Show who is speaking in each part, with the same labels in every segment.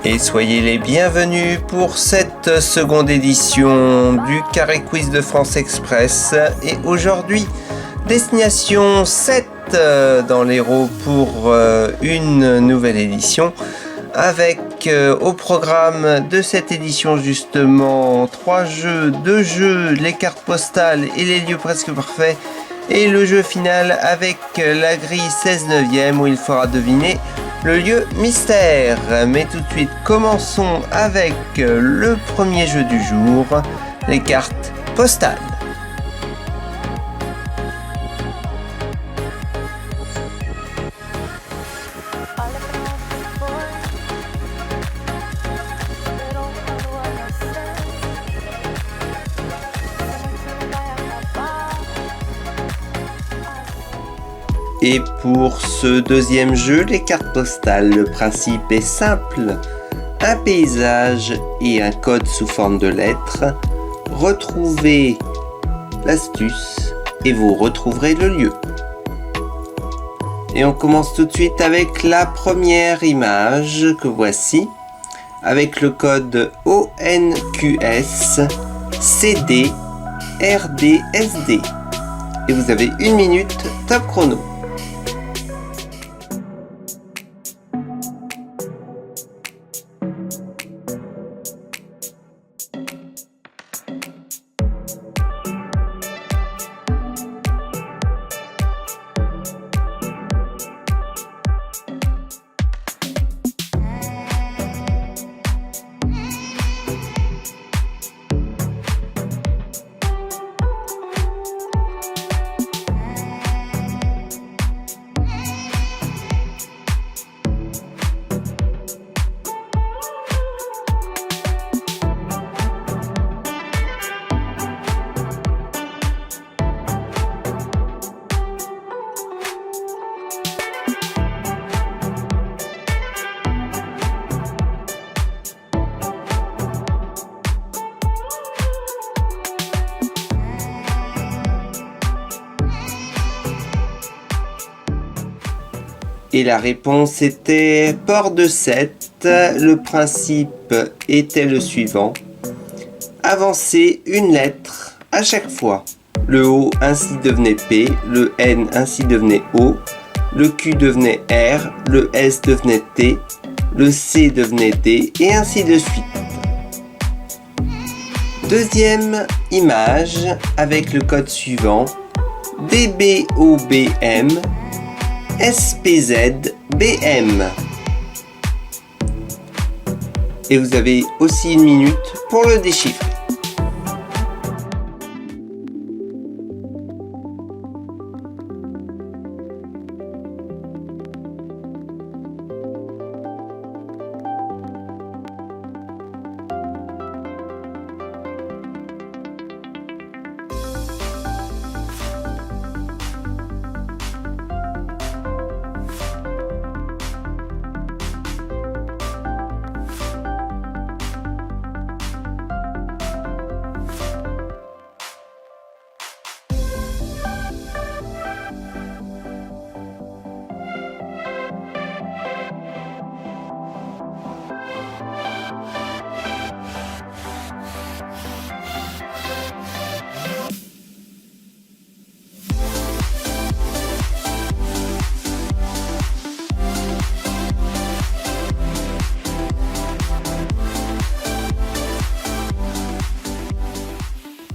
Speaker 1: Et soyez les bienvenus pour cette seconde édition du Carré Quiz de France Express. Et aujourd'hui, destination 7 dans l'Hérault pour une nouvelle édition. Avec au programme de cette édition justement 3 jeux, 2 jeux, les cartes postales et les lieux presque parfaits. Et le jeu final avec la grille 16 neuvième où il faudra deviner le lieu mystère. Mais tout de suite, commençons avec le premier jeu du jour, les cartes postales. Et pour ce deuxième jeu, les cartes postales, le principe est simple. Un paysage et un code sous forme de lettres. Retrouvez l'astuce et vous retrouverez le lieu. Et on commence tout de suite avec la première image que voici, avec le code ONQS CD RDSD. Et vous avez 1 minute top chrono. Et la réponse était port de 7. Le principe était le suivant. Avancer une lettre à chaque fois. Le O ainsi devenait P, le N ainsi devenait O, le Q devenait R, le S devenait T, le C devenait D, et ainsi de suite. Deuxième image avec le code suivant. DBOBM SPZBM. Et vous avez aussi 1 minute pour le déchiffrer.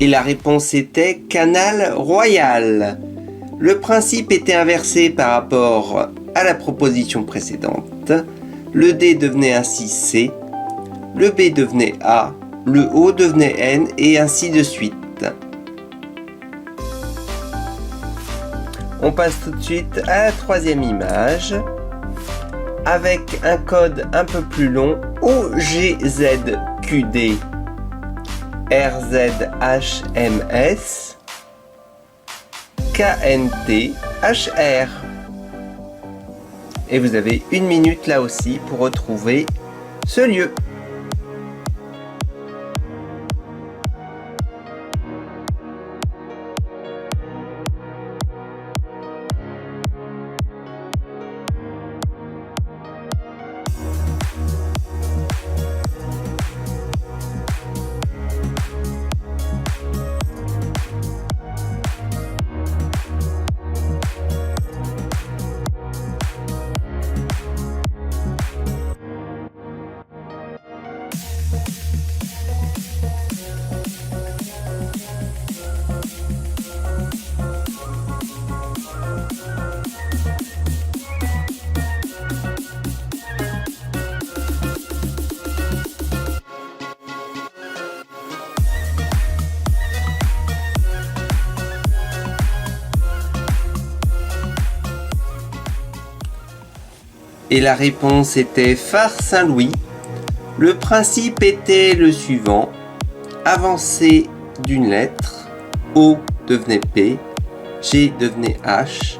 Speaker 1: Et la réponse était Canal Royal. Le principe était inversé par rapport à la proposition précédente. Le D devenait ainsi C, le B devenait A, le O devenait N et ainsi de suite. On passe tout de suite à la troisième image avec un code un peu plus long OGZQD RZHMS KNTHR. Et vous avez 1 minute là aussi pour retrouver ce lieu. Et la réponse était phare Saint-Louis. Le principe était le suivant. Avancée d'une lettre, O devenait P, G devenait H,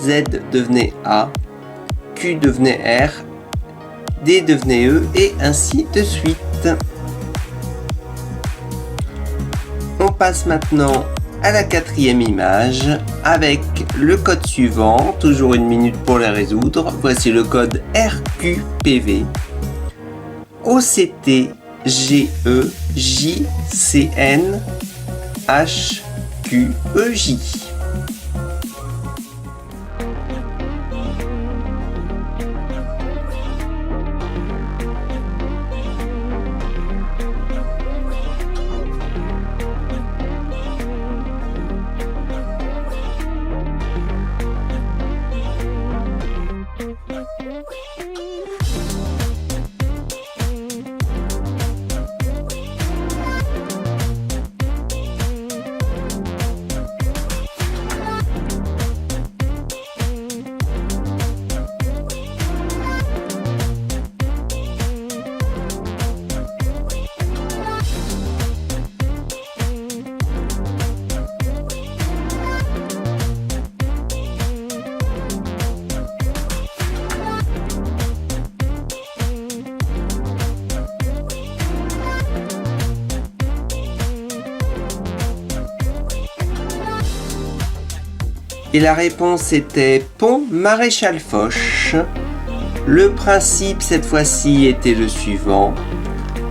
Speaker 1: Z devenait A, Q devenait R, D devenait E et ainsi de suite. On passe maintenant à la quatrième image avec le code suivant, toujours une minute pour les résoudre. Voici le code RQPV, OCT, GE, JCN, HQEJ. Et la réponse était Pont Maréchal Foch. Le principe cette fois-ci était le suivant.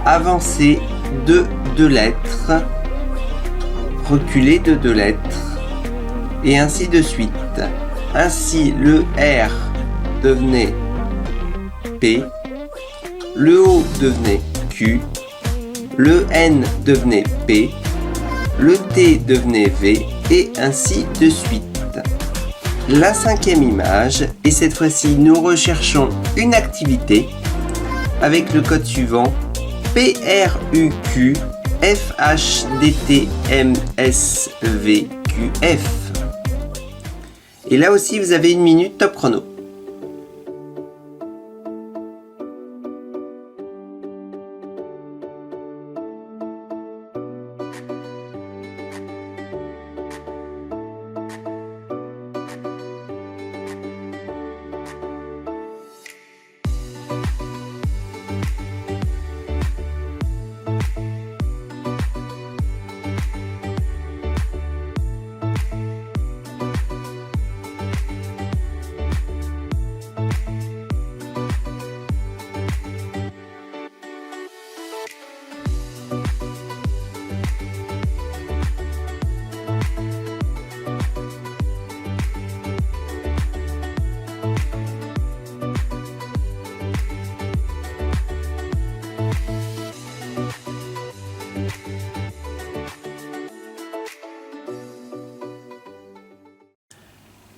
Speaker 1: Avancer de 2 lettres, reculer de 2 lettres, et ainsi de suite. Ainsi le R devenait P, le O devenait Q, le N devenait P, le T devenait V, et ainsi de suite. La cinquième image, et cette fois-ci nous recherchons une activité avec le code suivant PRUQ FHDTMSVQF. Et là aussi vous avez une minute top chrono.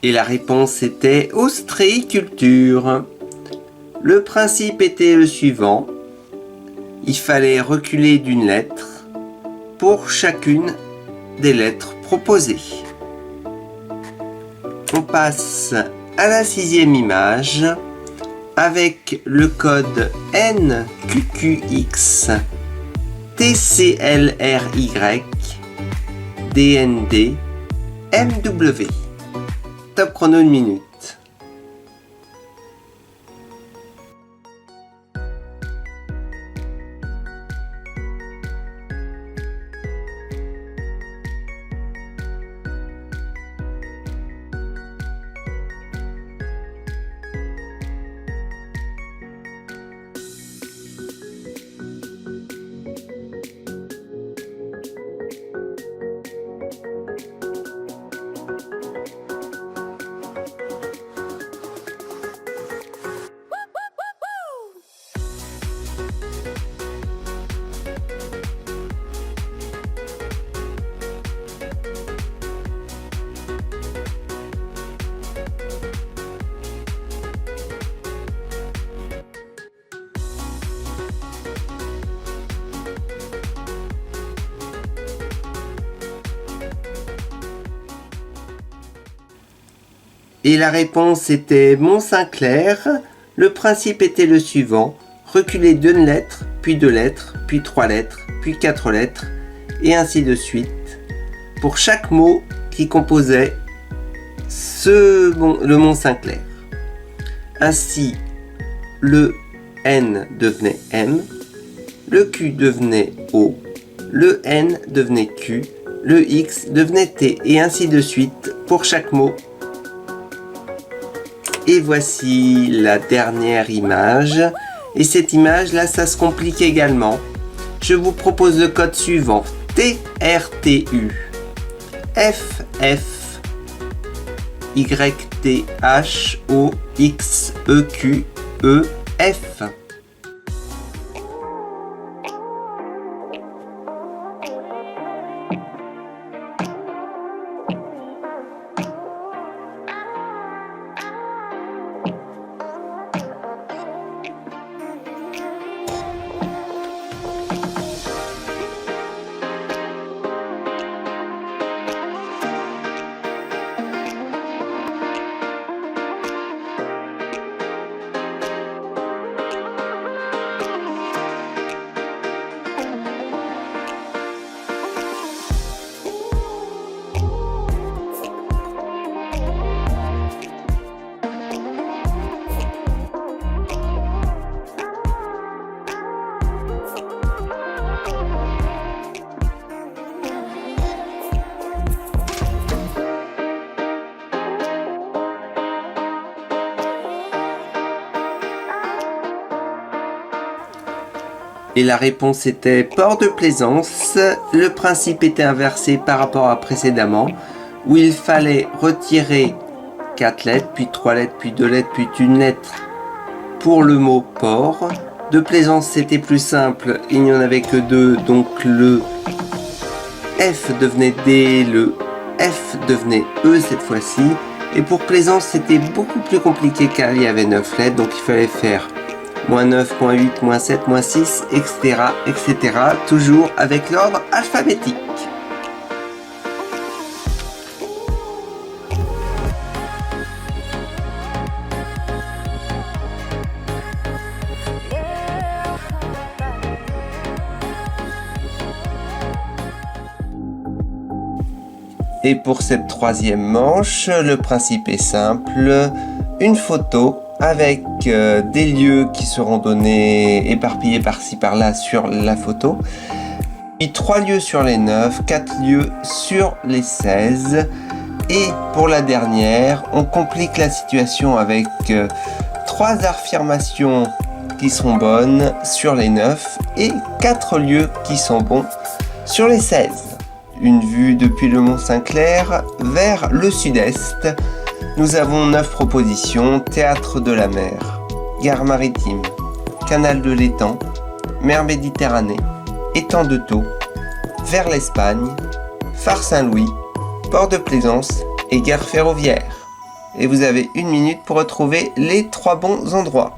Speaker 1: Et la réponse était ostréiculture. Le principe était le suivant. Il fallait reculer d'une lettre pour chacune des lettres proposées. On passe à la sixième image avec le code NQQX TCLRY DND MW. Top chrono 1 minute. Et la réponse était Mont-Saint-Clair. Le principe était le suivant, reculer 2 lettres, puis 2 lettres, puis 3 lettres, puis 4 lettres, et ainsi de suite, pour chaque mot qui composait le Mont-Saint-Clair. Ainsi, le N devenait M, le Q devenait O, le N devenait Q, le X devenait T, et ainsi de suite pour chaque mot. Et voici la dernière image. Et cette image là, ça se complique également. Je vous propose le code suivant. TRTU FF YTHOXEQEF. Et la réponse était port de plaisance. Le principe était inversé par rapport à précédemment, où il fallait retirer 4 lettres, puis 3 lettres, puis 2 lettres, puis 1 lettre pour le mot port. De plaisance, c'était plus simple, il n'y en avait que 2, donc le F devenait D, le F devenait E cette fois-ci. Et pour plaisance, c'était beaucoup plus compliqué car il y avait 9 lettres, donc il fallait faire -9, -8, -7, -6, etc., etc., toujours avec l'ordre alphabétique. Et pour cette troisième manche, le principe est simple, une photo avec des lieux qui seront donnés éparpillés par-ci par-là sur la photo, puis 3 lieux sur les 9, 4 lieux sur les 16, et pour la dernière, on complique la situation avec 3 affirmations qui sont bonnes sur les 9 et 4 lieux qui sont bons sur les 16. Une vue depuis le Mont-Saint-Clair vers le sud-est. Nous avons 9 propositions, théâtre de la mer, gare maritime, canal de l'Étang, mer Méditerranée, étang de Thau, vers l'Espagne, phare Saint-Louis, port de Plaisance et gare ferroviaire. Et vous avez 1 minute pour retrouver les 3 bons endroits.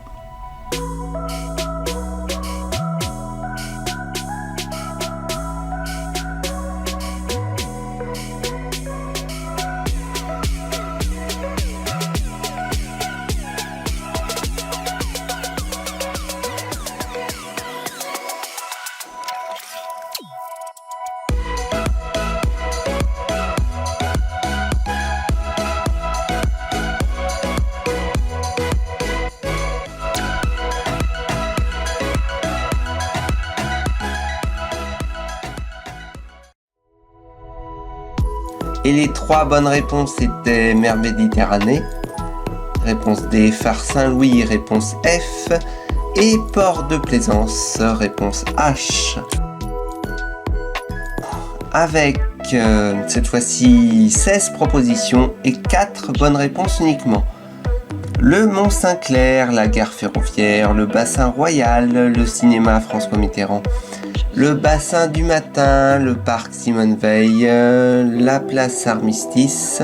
Speaker 1: Et les 3 bonnes réponses étaient mer Méditerranée, réponse D, phare Saint-Louis, réponse F, et port de Plaisance, réponse H. Avec cette fois-ci 16 propositions et 4 bonnes réponses uniquement. Le Mont-Saint-Clair, la gare ferroviaire, le bassin royal, le cinéma François Mitterrand, le bassin du matin, le parc Simone Veil, la place Armistice,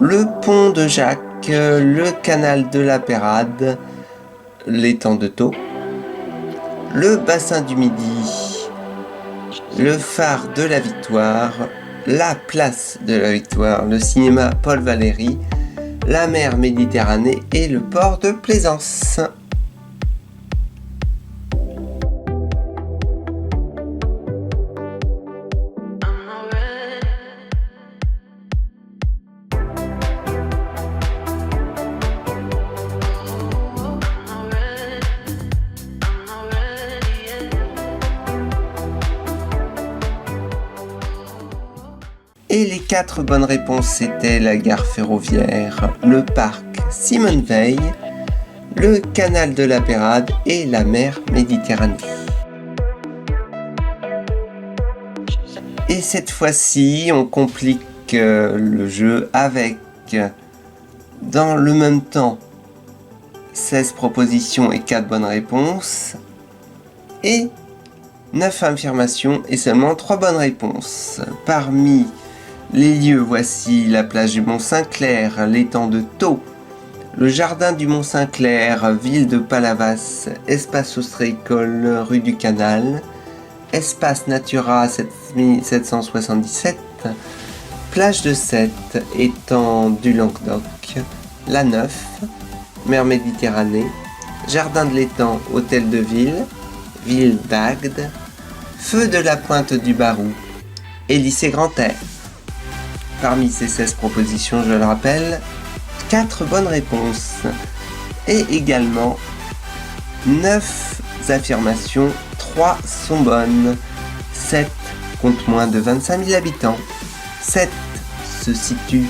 Speaker 1: le pont de Jacques, le canal de la Pérade, l'étang de Thau, le bassin du Midi, le phare de la Victoire, la place de la Victoire, le cinéma Paul Valéry, la mer Méditerranée et le port de Plaisance. Et les 4 bonnes réponses étaient la gare ferroviaire, le parc Simone Veil, le canal de la Pérade et la mer Méditerranée. Et cette fois-ci, on complique le jeu avec, dans le même temps, 16 propositions et 4 bonnes réponses, et 9 affirmations et seulement 3 bonnes réponses. Parmi les lieux, voici la plage du Mont-Saint-Clair, l'étang de Thau, le jardin du Mont-Saint-Clair, ville de Palavas, espace ostréicole, rue du Canal, espace Natura 777, plage de Sète, étang du Languedoc, la Neuf, mer Méditerranée, jardin de l'étang, hôtel de ville, ville d'Agde, feu de la pointe du Barou et lycée Grand Air. Parmi ces 16 propositions, je le rappelle, 4 bonnes réponses et également 9 affirmations, 3 sont bonnes. 7 compte moins de 25 000 habitants. 7 se situe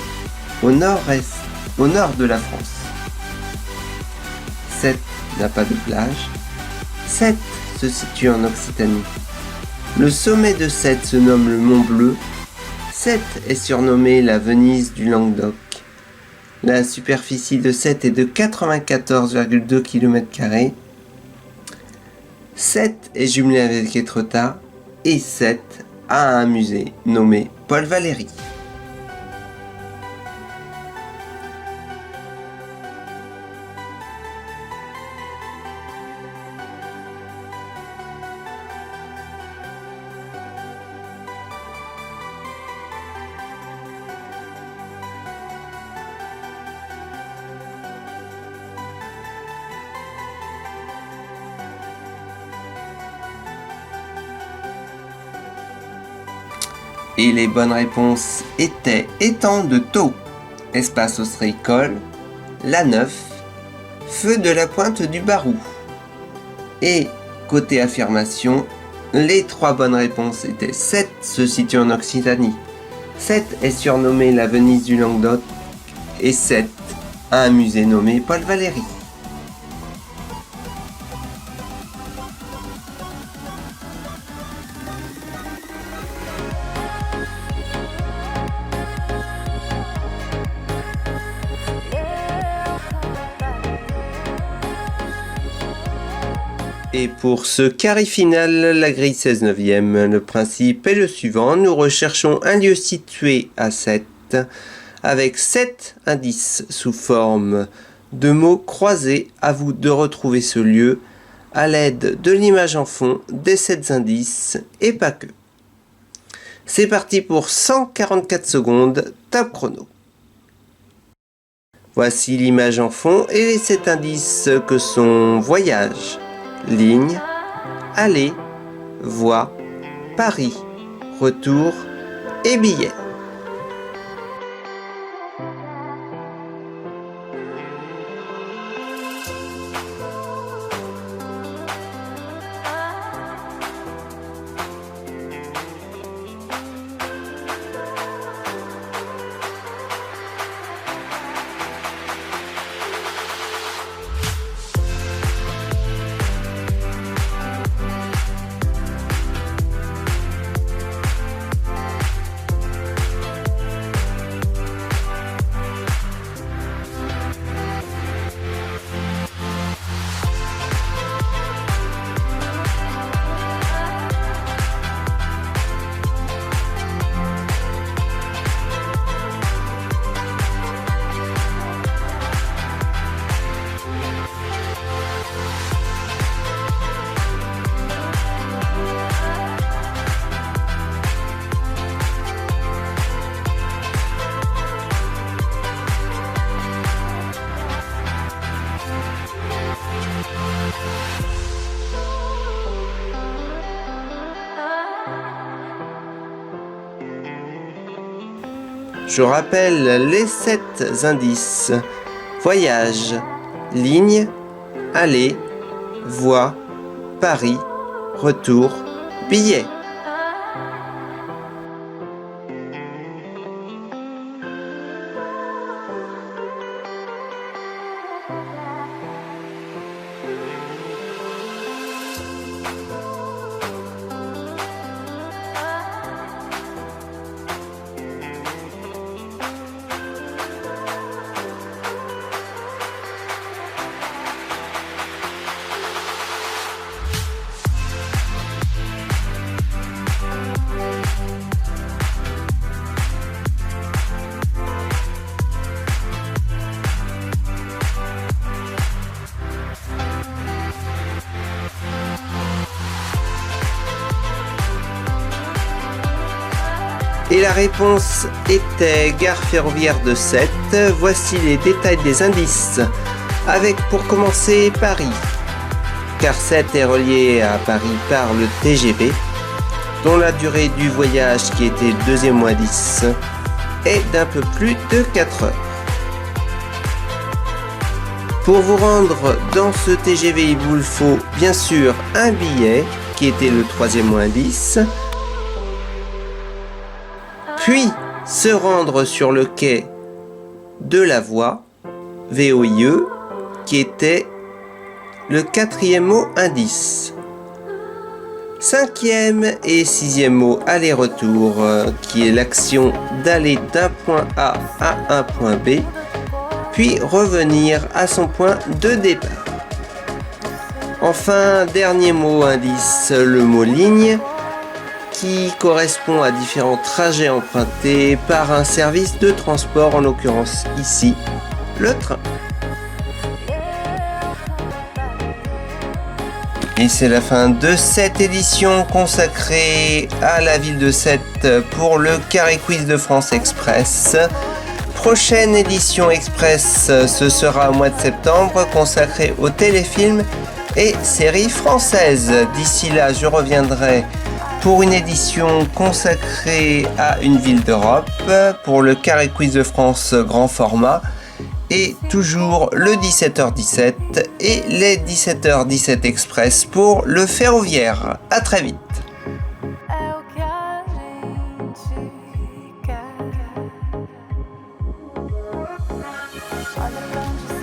Speaker 1: au nord-est, au nord de la France. 7 n'a pas de plage. 7 se situe en Occitanie. Le sommet de Sète se nomme le Mont Bleu. Sète est surnommée la Venise du Languedoc. La superficie de Sète est de 94,2 km². Sète est jumelée avec Étretat et Sète a un musée nommé Paul Valéry. Et les bonnes réponses étaient étang de Thau, espace ostréicole, la Neuf, feu de la pointe du Barou. Et côté affirmation, les 3 bonnes réponses étaient Sète se situe en Occitanie, Sète est surnommée la Venise du Languedoc et Sète a un musée nommé Paul Valéry. Et pour ce carré final, la grille 16 neuvième, le principe est le suivant. Nous recherchons un lieu situé à Sète avec 7 indices sous forme de mots croisés. À vous de retrouver ce lieu à l'aide de l'image en fond, des 7 indices et pas que. C'est parti pour 144 secondes, top chrono. Voici l'image en fond et les 7 indices que sont voyage, ligne, aller, voie, Paris, retour et billet. Je rappelle les 7 indices. Voyage, ligne, aller, voie, Paris, retour, billet. Et la réponse était gare ferroviaire de Sète. Voici les détails des indices. Avec pour commencer Paris, car Sète est relié à Paris par le TGV, dont la durée du voyage, qui était le deuxième indice, est d'un peu plus de 4 heures. Pour vous rendre dans ce TGV, il vous faut bien sûr un billet, qui était le troisième indice. Puis se rendre sur le quai de la voie, VOIE, qui était le quatrième mot indice. Cinquième et sixième mot aller-retour, qui est l'action d'aller d'un point A à un point B, puis revenir à son point de départ. Enfin, dernier mot indice, le mot ligne, qui correspond à différents trajets empruntés par un service de transport, en l'occurrence ici, le train. Et c'est la fin de cette édition consacrée à la ville de Sète pour le Carré Quiz de France Express. Prochaine édition Express, ce sera au mois de septembre, consacrée aux téléfilms et séries françaises. D'ici là, je reviendrai pour une édition consacrée à une ville d'Europe, pour le Carré Quiz de France grand format, et toujours le 17h17 et les 17h17 Express pour le ferroviaire. À très vite.
Speaker 2: Olha pra onde